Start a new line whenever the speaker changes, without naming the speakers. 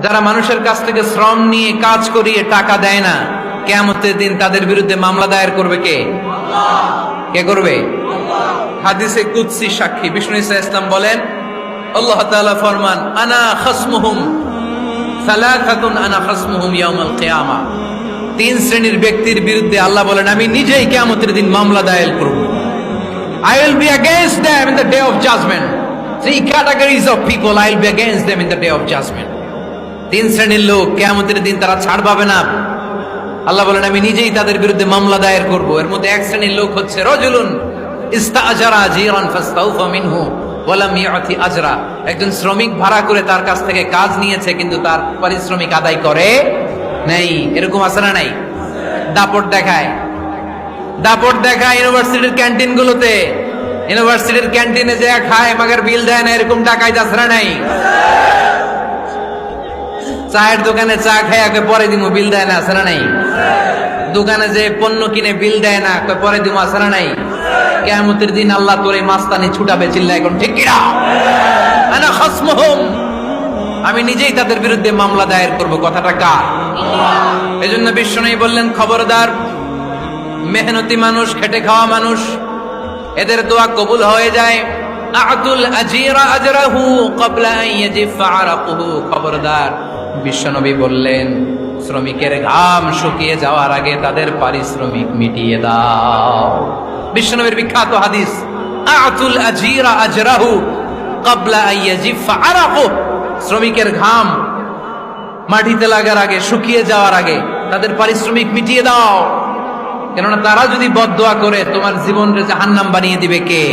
যারা মানুষের কাছ থেকে শ্রম নিয়ে কাজ করিয়ে টাকা দেয় না, কিয়ামতের দিন তাদের বিরুদ্ধে মামলা দায়ের করবে কে? কে করবে? হাদিসে কুদসি সাক্ষী বিষ্ণু ঈসা ইসলাম বলেন, আল্লাহ তাআলা ফরমান, আনা খাসমুহুম সালাসাতুন আনা খাসমুহুম ইয়াউমাল কিয়ামা। তিন শ্রেণীর ব্যক্তির বিরুদ্ধে আল্লাহ বলেন, আমি নিজেই কিয়ামতের দিন মামলা দায়ের করব। I will be against them in the day of judgment. Three categories of people I will be against them in the day of judgment. তিন শ্রেণীর লোক কিয়ামতের দিন তারা ছাড় পাবে না। আল্লাহ বলেন, আমি নিজেই তাদের বিরুদ্ধে মামলা দায়ের করব। এর মধ্যে এক শ্রেণীর লোক হচ্ছে রাজুলুন ইস্তাআজারা জিরান ফাস্তাউফা মিনহু ওয়া লাম ইয়াতি আজরা। একজন শ্রমিক ভাড়া করে তার কাছ থেকে কাজ নিয়েছে, কিন্তু তার পারিশ্রমিক আদায় করে নাই। এরকম আছে না নাই? দাপট দেখায় ইউনিভার্সিটির ক্যান্টিন গুলোতে। ইউনিভার্সিটির ক্যান্টিনে যে খায় মাগার বিল দেয় না, এরকম টাকায় যাচ্ছে না নাই? চায়ের দোকানে চা খায় পরে দিমু, বিল দেয় না, আছে না নাই? দোকানে যে পণ্য কিনে বিল দেয় না, পরে দিমু, আছে না নাই? কিয়ামতের দিন আল্লাহ তোরে মাস্তানি ছুটাবে, চিল্লা এখন ঠিক কিনা? আনা খাসমুহুম, আমি নিজেই তাদের বিরুদ্ধে মামলা দায়ের করব। কথাটা কার? এজন্য বিশ্বনবী বললেন, খবরদার, মেহনতি মানুষ, খেটে খাওয়া মানুষ, এদের দোয়া কবুল হয়ে যায়। আতুল আজিরা আজরাহু ক্বাবলা আন ইয়াজিফা আরাকুহু। খবরদার, বিশ্বনবী বললেন, শ্রমিকের ঘাম শুকিয়ে যাওয়ার আগে তাদের পারিশ্রমিক মিটিয়ে দাও। বিশ্বনবীর বিখ্যাত হাদিস, আতুল আজিরা আজরাহু ক্বাবলা আন ইয়াজিফা আরাকুহু। শ্রমিকের ঘাম মাটিতে লাগার আগে, শুকিয়ে যাওয়ার আগে তাদের পারিশ্রমিক মিটিয়ে দাও। কেননা তারা যদি বদদোয়া করে তোমার জীবনকে জাহান্নাম বানিয়ে দিবে কে?